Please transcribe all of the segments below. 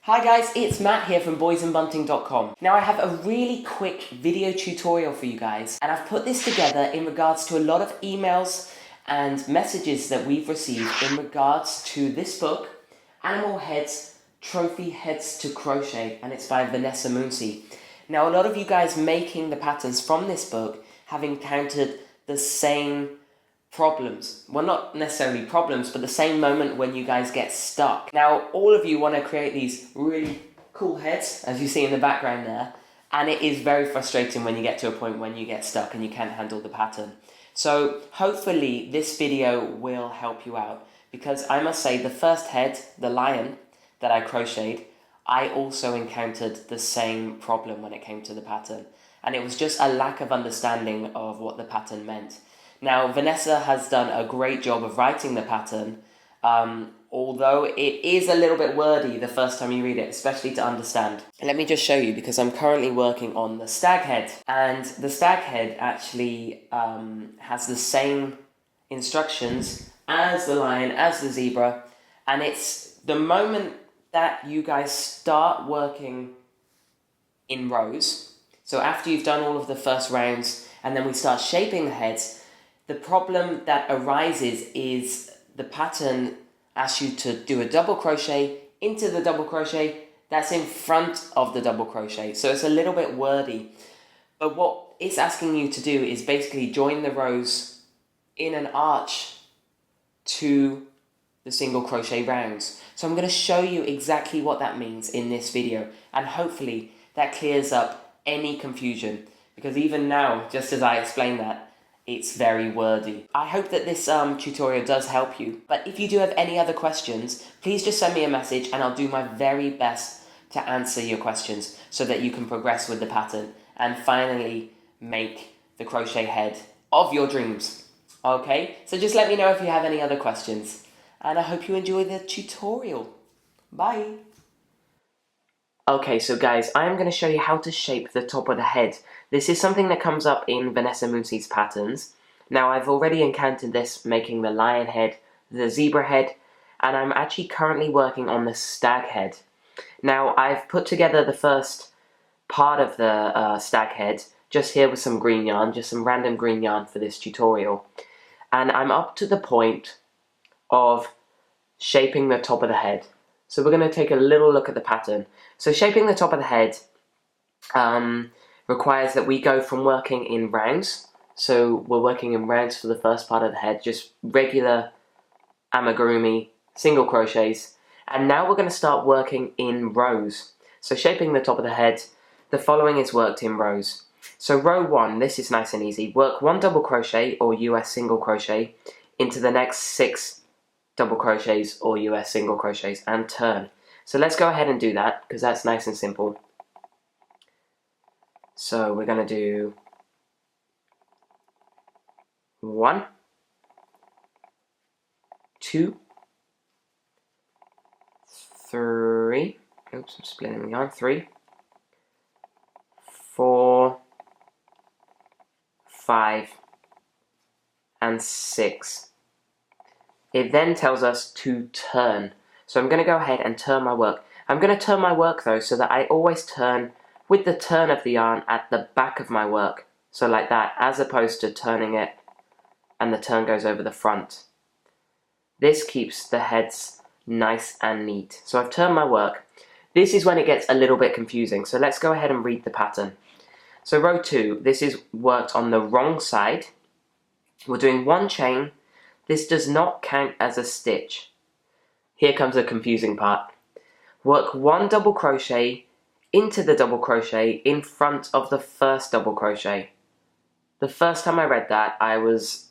Hi guys, it's Matt here from boysandbunting.com. Now I have a really quick video tutorial for you guys, and I've put this together in regards to a lot of emails and messages that we've received in regards to this book, Animal Heads, Trophy Heads to Crochet, and it's by Vanessa Mooncie. Now a lot of you guys making the patterns from this book have encountered the same problems. Well, not necessarily problems, but the same moment when you guys get stuck. Now, all of you want to create these really cool heads, as you see in the background there, and it is very frustrating when you get to a point when you get stuck and you can't handle the pattern. So, hopefully, this video will help you out, because I must say, the first head, the lion, that I crocheted, I also encountered the same problem when it came to the pattern, and it was just a lack of understanding of what the pattern meant. Now, Vanessa has done a great job of writing the pattern, although it is a little bit wordy the first time you read it, especially to understand. Let me just show you, because I'm currently working on the stag head, and the stag head actually has the same instructions as the lion, as the zebra, and it's the moment that you guys start working in rows, so after you've done all of the first rounds, and then we start shaping the heads, the problem that arises is the pattern asks you to do a double crochet into the double crochet that's in front of the double crochet. So it's a little bit wordy. But what it's asking you to do is basically join the rows in an arch to the single crochet rounds. So I'm going to show you exactly what that means in this video. And hopefully that clears up any confusion. Because even now, just as I explained that, it's very wordy. I hope that this tutorial does help you, but if you do have any other questions, please just send me a message and I'll do my very best to answer your questions so that you can progress with the pattern and finally make the crochet head of your dreams. Okay, so just let me know if you have any other questions, and I hope you enjoy the tutorial. Bye! Okay, so guys, I'm going to show you how to shape the top of the head. This is something that comes up in Vanessa Mooncie's patterns. Now, I've already encountered this making the lion head, the zebra head, and I'm actually currently working on the stag head. Now, I've put together the first part of the stag head, just here with some green yarn, just some random green yarn for this tutorial. And I'm up to the point of shaping the top of the head. So we're going to take a little look at the pattern. So shaping the top of the head requires that we go from working in rounds. So we're working in rounds for the first part of the head, just regular amigurumi, single crochets. And now we're going to start working in rows. So shaping the top of the head, the following is worked in rows. So row 1, this is nice and easy. Work 1 double crochet or US single crochet into the next 6 double crochets or US single crochets and turn. So let's go ahead and do that, because that's nice and simple. So we're going to do 1, 2, 3, oops, I'm splitting the yarn, 3, 4, 5, and 6. It then tells us to turn. So I'm going to go ahead and turn my work. I'm going to turn my work though so that I always turn with the turn of the yarn at the back of my work. So like that, as opposed to turning it and the turn goes over the front. This keeps the heads nice and neat. So I've turned my work. This is when it gets a little bit confusing. So let's go ahead and read the pattern. So row 2, this is worked on the wrong side. We're doing 1 chain. This does not count as a stitch. Here comes the confusing part. Work 1 double crochet into the double crochet in front of the first double crochet. The first time I read that, I was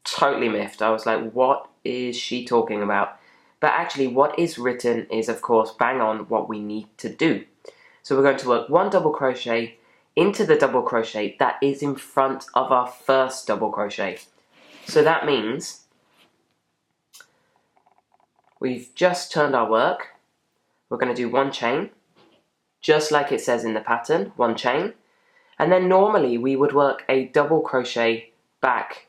totally miffed. I was like, what is she talking about? But actually, what is written is, of course, bang on what we need to do. So we're going to work 1 double crochet into the double crochet that is in front of our first double crochet. So that means we've just turned our work. We're going to do 1 chain, just like it says in the pattern, 1 chain. And then normally we would work a double crochet back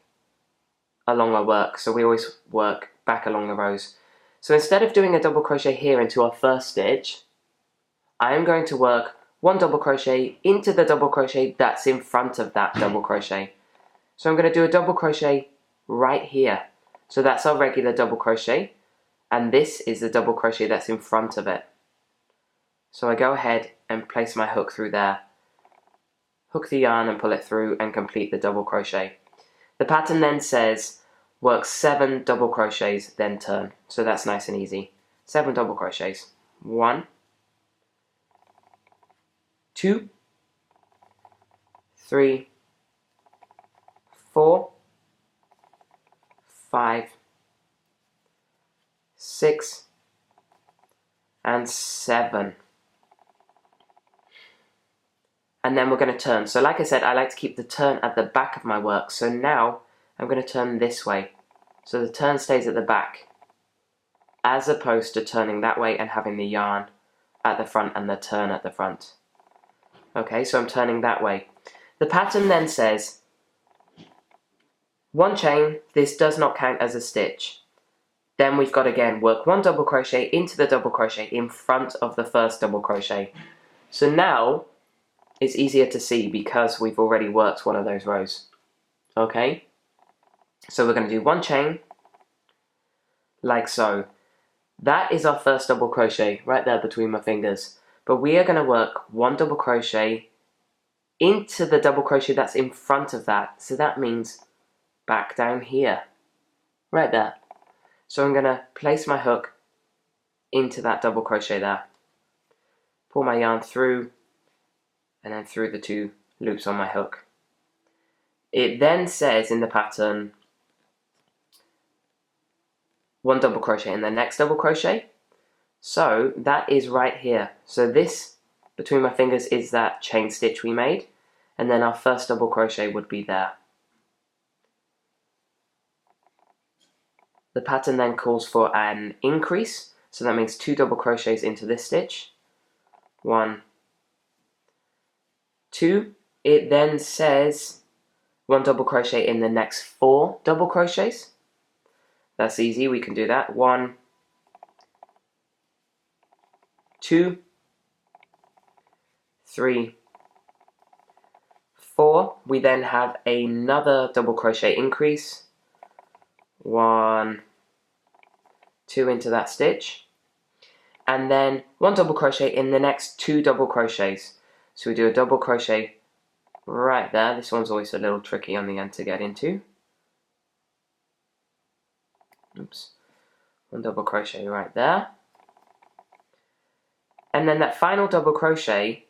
along our work. So we always work back along the rows. So instead of doing a double crochet here into our first stitch, I am going to work 1 double crochet into the double crochet that's in front of that double crochet. So I'm going to do a double crochet right here. So that's our regular double crochet, and this is the double crochet that's in front of it. So I go ahead and place my hook through there, hook the yarn and pull it through and complete the double crochet. The pattern then says work 7 double crochets, then turn. So that's nice and easy. 7 double crochets. 1, 2, 3, 4, 5, 6, and 7. And then we're going to turn. So like I said, I like to keep the turn at the back of my work. So now I'm going to turn this way. So the turn stays at the back, as opposed to turning that way and having the yarn at the front and the turn at the front. Okay, so I'm turning that way. The pattern then says 1 chain, this does not count as a stitch. Then we've got again work 1 double crochet into the double crochet in front of the first double crochet. So now it's easier to see because we've already worked one of those rows. Okay, so we're going to do 1 chain like so. That is our first double crochet right there between my fingers, but we are going to work 1 double crochet into the double crochet that's in front of that. So that means back down here, right there. So I'm going to place my hook into that double crochet there, pull my yarn through, and then through the 2 loops on my hook. It then says in the pattern 1 double crochet in the next double crochet. So that is right here. So this between my fingers is that chain stitch we made, and then our first double crochet would be there. The pattern then calls for an increase, so that means 2 double crochets into this stitch. 1, 2. It then says 1 double crochet in the next 4 double crochets. That's easy, we can do that. 1, 2, 3, 4. We then have another double crochet increase. 1, 2 into that stitch. And then 1 double crochet in the next 2 double crochets. So we do a double crochet right there. This one's always a little tricky on the end to get into. Oops. 1 double crochet right there. And then that final double crochet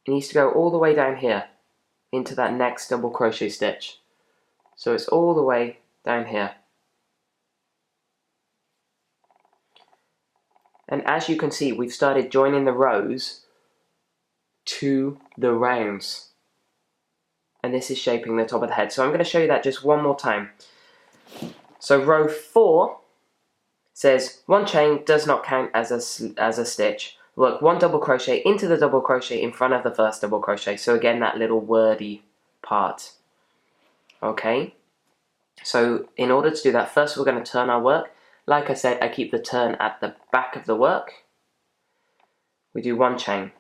needs to go all the way down here into that next double crochet stitch. So it's all the way down here. And as you can see, we've started joining the rows to the rounds. And this is shaping the top of the head. So I'm going to show you that just one more time. So row 4 says 1 chain does not count as a stitch. Work 1 double crochet into the double crochet in front of the first double crochet. So again, that little wordy part. Okay, so in order to do that, first we're going to turn our work. Like I said, I keep the turn at the back of the work. We do 1 chain.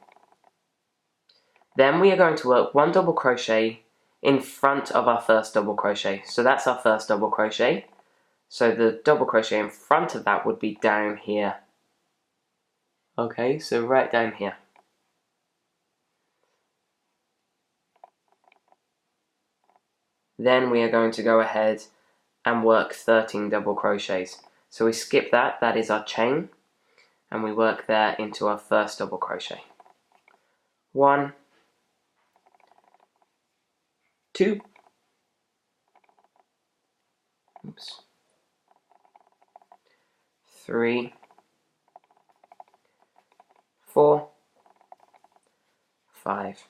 Then we are going to work 1 double crochet in front of our first double crochet. So that's our first double crochet. So the double crochet in front of that would be down here. Okay, so right down here. Then we are going to go ahead and work 13 double crochets. So we skip that, that is our chain, and we work there into our first double crochet. 1, 2, oops, 3, 4, 5,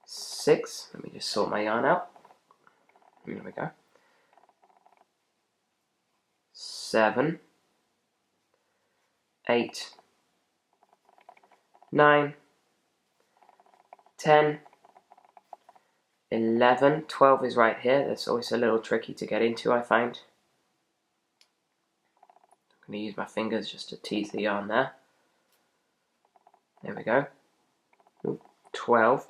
6, let me just sort my yarn out, there we go, 7, 8, 9, 10, 11, 12 is right here. That's always a little tricky to get into, I find. I'm going to use my fingers just to tease the yarn there. There we go. 12.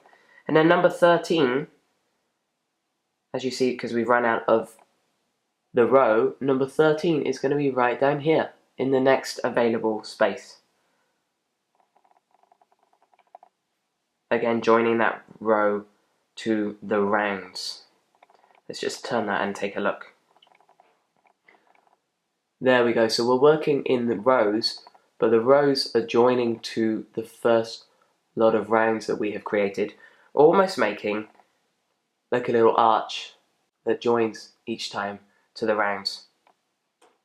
And then number 13, as you see, because we've run out of the row, number 13 is going to be right down here in the next available space. Again, joining that row to the rounds. Let's just turn that and take a look. There we go. So we're working in the rows, but the rows are joining to the first lot of rounds that we have created, almost making like a little arch that joins each time to the rounds.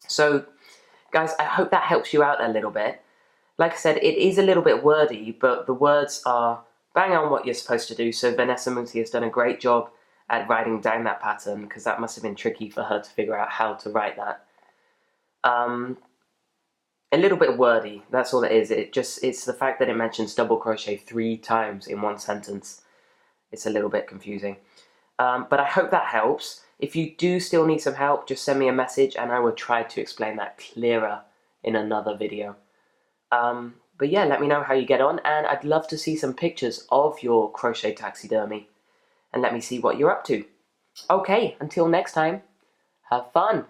So guys, I hope that helps you out a little bit. Like I said, it is a little bit wordy, but the words are bang on what you're supposed to do. So Vanessa Mooncie has done a great job at writing down that pattern, because that must have been tricky for her to figure out how to write that. A little bit wordy, that's all it is. It's the fact that it mentions double crochet 3 times in one sentence. It's a little bit confusing. But I hope that helps. If you do still need some help, just send me a message and I will try to explain that clearer in another video. But yeah, let me know how you get on, and I'd love to see some pictures of your crochet taxidermy and let me see what you're up to. Okay, until next time, have fun!